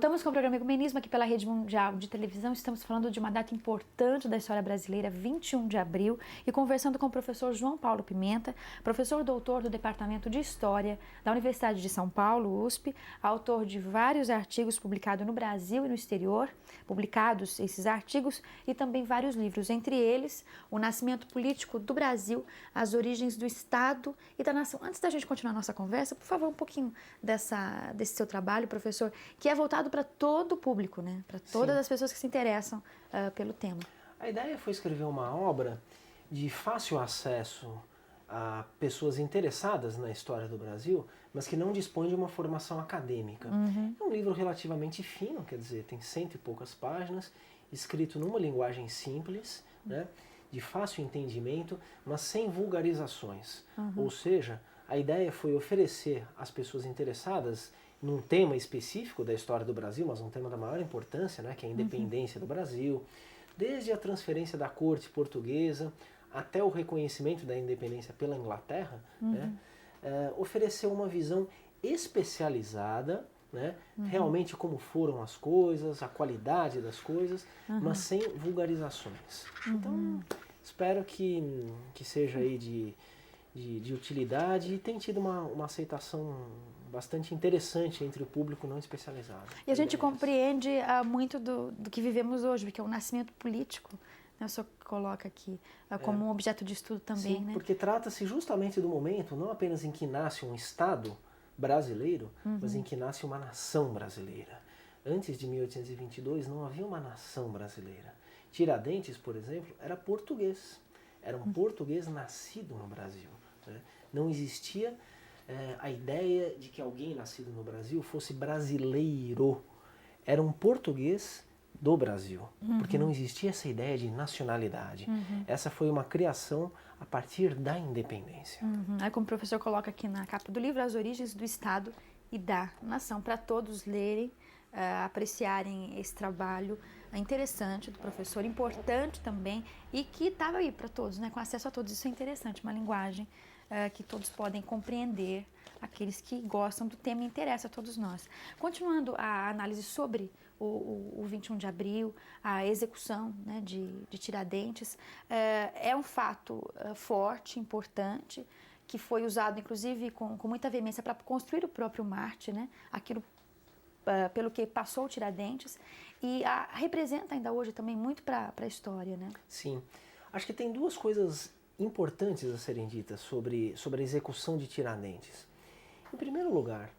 Estamos com o programa Ecumenismo aqui pela Rede Mundial de Televisão. Estamos falando de uma data importante da história brasileira, 21 de abril, e conversando com o professor João Paulo Pimenta, professor doutor do Departamento de História da Universidade de São Paulo, USP, autor de vários artigos publicados no Brasil e no exterior, publicados esses artigos, e também vários livros, entre eles O Nascimento Político do Brasil, As Origens do Estado e da Nação. Antes da gente continuar a nossa conversa, por favor, um pouquinho desse seu trabalho, professor, que é voltado para todo o público, né? Para todas as pessoas que se interessam pelo tema. A ideia foi escrever uma obra de fácil acesso a pessoas interessadas na história do Brasil, mas que não dispõem de uma formação acadêmica. É um livro relativamente fino, quer dizer, tem 100 e poucas páginas, escrito numa linguagem simples, né, de fácil entendimento, mas sem vulgarizações. Ou seja, a ideia foi oferecer às pessoas interessadas num tema específico da história do Brasil, mas um tema da maior importância, né, que é a independência do Brasil, desde a transferência da corte portuguesa até o reconhecimento da independência pela Inglaterra, né, ofereceu uma visão especializada, né, realmente como foram as coisas, a qualidade das coisas, mas sem vulgarizações. Então, espero que seja aí de utilidade e tem tido uma aceitação bastante interessante entre o público não especializado. E a gente compreende muito do que vivemos hoje, que é o nascimento político, né? O senhor coloca aqui como um objeto de estudo também. Sim, né? Porque trata-se justamente do momento, não apenas em que nasce um Estado brasileiro, mas em que nasce uma nação brasileira. Antes de 1822 não havia uma nação brasileira. Tiradentes, por exemplo, era português. Era um português nascido no Brasil. Né? Não existia a ideia de que alguém nascido no Brasil fosse brasileiro. Era um português do Brasil, porque não existia essa ideia de nacionalidade. Essa foi uma criação a partir da independência. Aí, como o professor coloca aqui na capa do livro, As Origens do Estado e da Nação, para todos lerem, apreciarem esse trabalho interessante do professor, importante também, e que estava aí para todos, né, com acesso a todos. Isso é interessante, uma linguagem que todos podem compreender, aqueles que gostam do tema e interessa a todos nós. Continuando a análise sobre o 21 de abril, a execução, né, de Tiradentes, é um fato forte, importante, que foi usado inclusive com muita veemência para construir o próprio Marte, né, aquilo pelo que passou Tiradentes, e representa ainda hoje também muito para a história, né? Sim. Acho que tem duas coisas importantes a serem ditas sobre a execução de Tiradentes. Em primeiro lugar,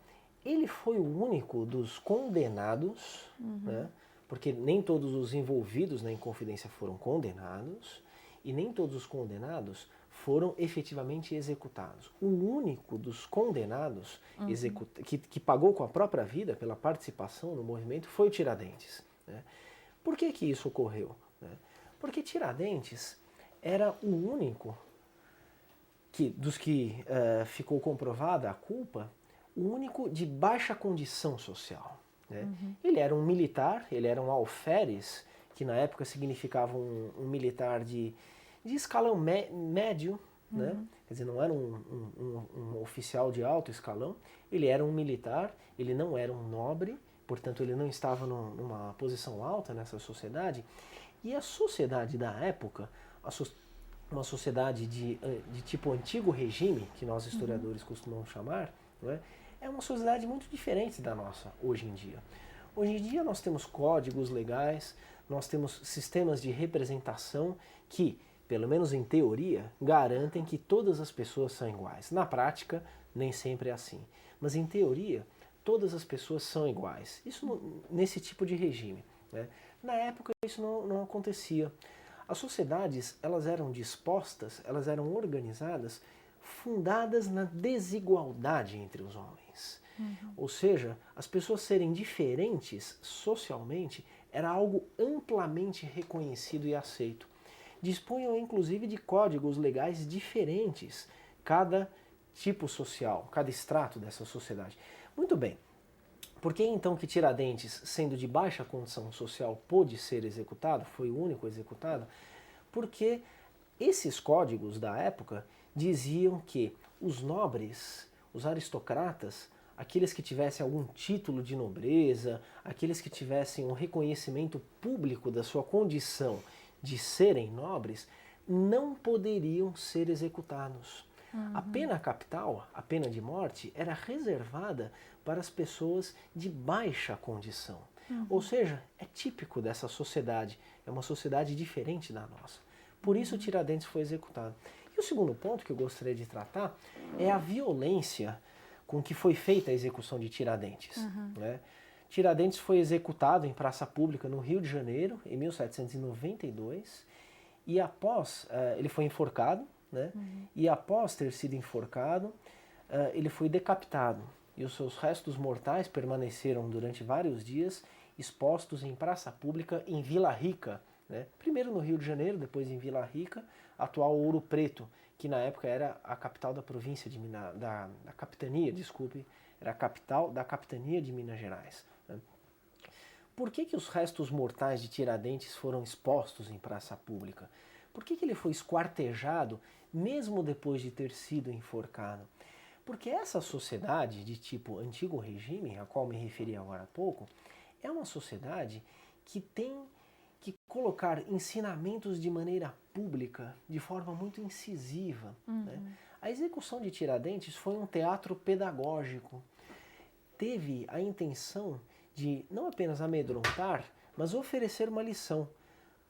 ele foi o único dos condenados, né, porque nem todos os envolvidos na Inconfidência foram condenados, e nem todos os condenados foram efetivamente executados. O único dos condenados que pagou com a própria vida pela participação no movimento foi o Tiradentes. Né? Por que isso ocorreu? Né? Porque Tiradentes era o único dos que ficou comprovada a culpa, o único de baixa condição social. Né? Ele era um militar, ele era um alferes, que na época significava um militar de escalão médio, né? Quer dizer, não era um oficial de alto escalão, ele era um militar, ele não era um nobre, portanto ele não estava numa posição alta nessa sociedade, e a sociedade da época, uma sociedade de tipo antigo regime, que nós historiadores costumamos chamar, né? É uma sociedade muito diferente da nossa hoje em dia. Hoje em dia nós temos códigos legais, nós temos sistemas de representação que, pelo menos em teoria, garantem que todas as pessoas são iguais. Na prática, nem sempre é assim. Mas em teoria, todas as pessoas são iguais. Isso nesse tipo de regime. Né? Na época isso não acontecia. As sociedades, elas eram dispostas, elas eram organizadas, fundadas na desigualdade entre os homens. Ou seja, as pessoas serem diferentes socialmente era algo amplamente reconhecido e aceito. Dispunham inclusive de códigos legais diferentes, cada tipo social, cada extrato dessa sociedade. Muito bem, por que então que Tiradentes, sendo de baixa condição social, pôde ser executado, foi o único executado? Porque esses códigos da época diziam que os nobres, os aristocratas, aqueles que tivessem algum título de nobreza, aqueles que tivessem um reconhecimento público da sua condição de serem nobres, não poderiam ser executados. A pena capital, a pena de morte, era reservada para as pessoas de baixa condição. Ou seja, é típico dessa sociedade, é uma sociedade diferente da nossa. Por isso Tiradentes foi executado. E o segundo ponto que eu gostaria de tratar é a violência com que foi feita a execução de Tiradentes. Né? Tiradentes foi executado em praça pública no Rio de Janeiro, em 1792, e após, ele foi enforcado, né? E após ter sido enforcado, ele foi decapitado. E os seus restos mortais permaneceram durante vários dias expostos em praça pública em Vila Rica, né? Primeiro no Rio de Janeiro, depois em Vila Rica, atual Ouro Preto, que na época era a capital da província de Minas, da capitania, desculpe, era a capital da capitania de Minas Gerais. Né? Por que os restos mortais de Tiradentes foram expostos em praça pública? Por que ele foi esquartejado mesmo depois de ter sido enforcado? Porque essa sociedade de tipo antigo regime, a qual me referi agora há pouco, é uma sociedade que tem que colocar ensinamentos de maneira pública, de forma muito incisiva. Né? A execução de Tiradentes foi um teatro pedagógico. Teve a intenção de não apenas amedrontar, mas oferecer uma lição.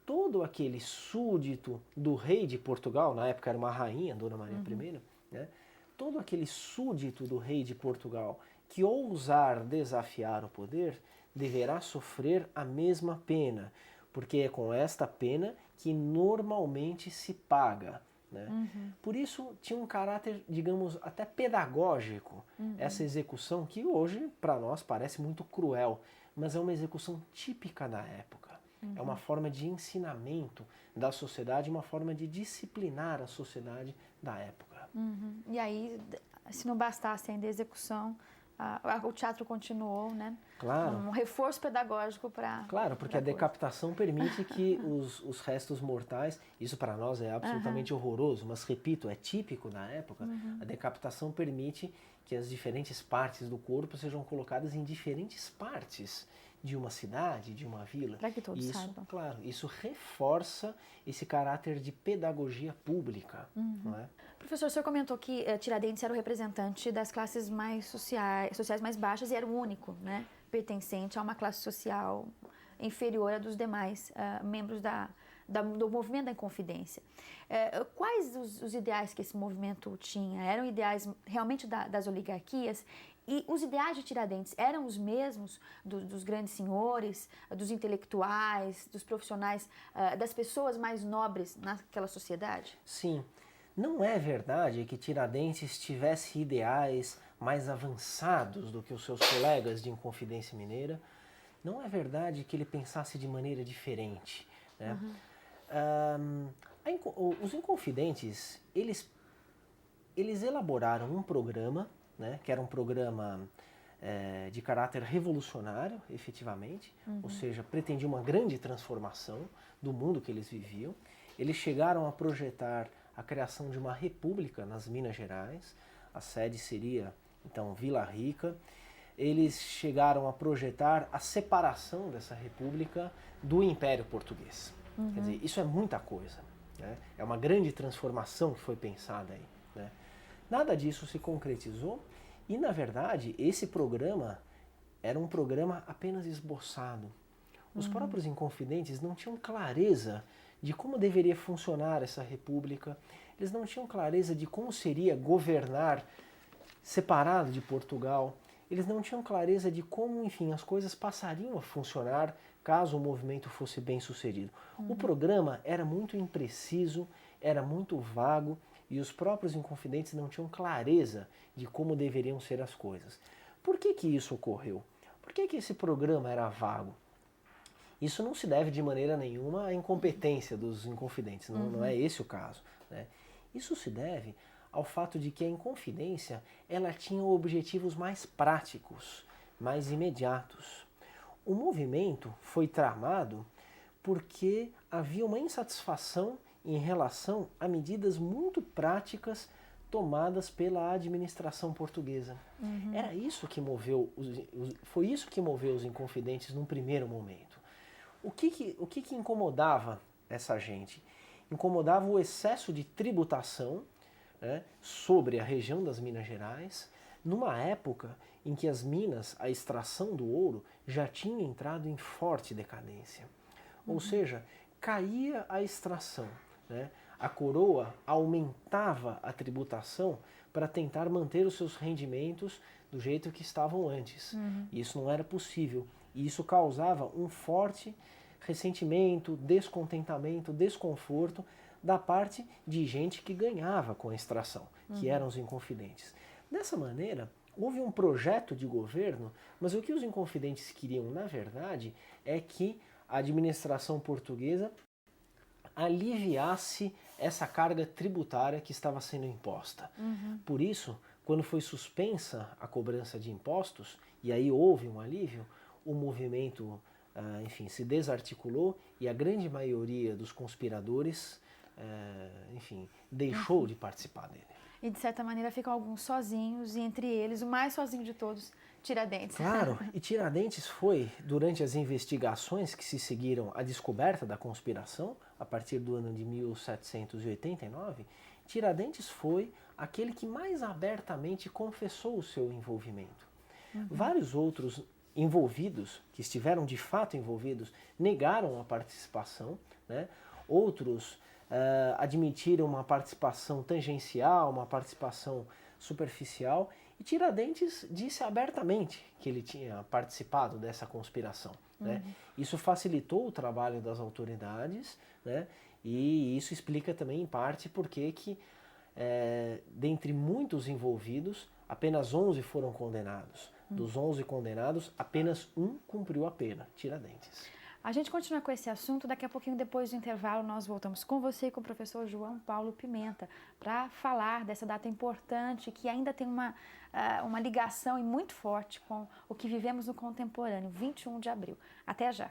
Todo aquele súdito do rei de Portugal, na época era uma rainha, Dona Maria I, né? Todo aquele súdito do rei de Portugal que ousar desafiar o poder deverá sofrer a mesma pena, porque é com esta pena que normalmente se paga. Né? Por isso tinha um caráter, digamos, até pedagógico, essa execução que hoje para nós parece muito cruel, mas é uma execução típica da época. É uma forma de ensinamento da sociedade, uma forma de disciplinar a sociedade da época. E aí, se não bastasse ainda a execução, o teatro continuou, né? Claro. Um reforço pedagógico para... Claro, porque a decapitação permite que os restos mortais, isso para nós é absolutamente horroroso, mas repito, é típico da época, a decapitação permite que as diferentes partes do corpo sejam colocadas em diferentes partes de uma cidade, de uma vila. Para que todos isso, saibam. Claro, isso reforça esse caráter de pedagogia pública. Não é? Professor, o senhor comentou que Tiradentes era o representante das classes mais sociais mais baixas e era o único, né, pertencente a uma classe social inferior à dos demais membros do movimento da Inconfidência. Quais os ideais que esse movimento tinha? Eram ideais realmente das oligarquias? E os ideais de Tiradentes eram os mesmos dos grandes senhores, dos intelectuais, dos profissionais, das pessoas mais nobres naquela sociedade? Sim. Não é verdade que Tiradentes tivesse ideais mais avançados do que os seus colegas de Inconfidência Mineira. Não é verdade que ele pensasse de maneira diferente. Né? Os Inconfidentes, eles elaboraram um programa, né, que era um programa de caráter revolucionário, efetivamente, ou seja, pretendia uma grande transformação do mundo que eles viviam. Eles chegaram a projetar a criação de uma república nas Minas Gerais, a sede seria, então, Vila Rica. Eles chegaram a projetar a separação dessa república do Império Português. Quer dizer, isso é muita coisa. Né? É uma grande transformação que foi pensada aí. Né? Nada disso se concretizou e, na verdade, esse programa era um programa apenas esboçado. Os próprios Inconfidentes não tinham clareza de como deveria funcionar essa república, eles não tinham clareza de como seria governar separado de Portugal, eles não tinham clareza de como, enfim, as coisas passariam a funcionar caso o movimento fosse bem sucedido. O programa era muito impreciso, era muito vago e os próprios Inconfidentes não tinham clareza de como deveriam ser as coisas. Por que isso ocorreu? Por que esse programa era vago? Isso não se deve de maneira nenhuma à incompetência dos Inconfidentes, não é esse o caso. Né? Isso se deve ao fato de que a Inconfidência ela tinha objetivos mais práticos, mais imediatos. O movimento foi tramado porque havia uma insatisfação em relação a medidas muito práticas tomadas pela administração portuguesa. Era isso que moveu, foi isso que moveu os Inconfidentes num primeiro momento. O que incomodava essa gente? Incomodava o excesso de tributação, né, sobre a região das Minas Gerais, numa época em que as minas, a extração do ouro, já tinha entrado em forte decadência. Ou seja, caía a extração, né? A coroa aumentava a tributação para tentar manter os seus rendimentos do jeito que estavam antes. E isso não era possível. E isso causava um forte ressentimento, descontentamento, desconforto da parte de gente que ganhava com a extração, que eram os Inconfidentes. Dessa maneira, houve um projeto de governo, mas o que os Inconfidentes queriam, na verdade, é que a administração portuguesa aliviasse essa carga tributária que estava sendo imposta. Por isso, quando foi suspensa a cobrança de impostos, e aí houve um alívio, o movimento, enfim, se desarticulou e a grande maioria dos conspiradores, enfim, deixou de participar dele. E de certa maneira ficam alguns sozinhos, e entre eles, o mais sozinho de todos, Tiradentes. Claro, e Tiradentes foi, durante as investigações que se seguiram à descoberta da conspiração, a partir do ano de 1789, Tiradentes foi aquele que mais abertamente confessou o seu envolvimento. Vários outros envolvidos, que estiveram de fato envolvidos, negaram a participação, né? Outros admitiram uma participação tangencial, uma participação superficial, e Tiradentes disse abertamente que ele tinha participado dessa conspiração, né? Isso facilitou o trabalho das autoridades, né? E isso explica também, em parte, porque que, dentre muitos envolvidos, apenas 11 foram condenados. Dos 11 condenados, apenas um cumpriu a pena, Tiradentes. A gente continua com esse assunto, daqui a pouquinho, depois do intervalo, nós voltamos com você e com o professor João Paulo Pimenta para falar dessa data importante que ainda tem uma ligação e muito forte com o que vivemos no contemporâneo, 21 de abril. Até já!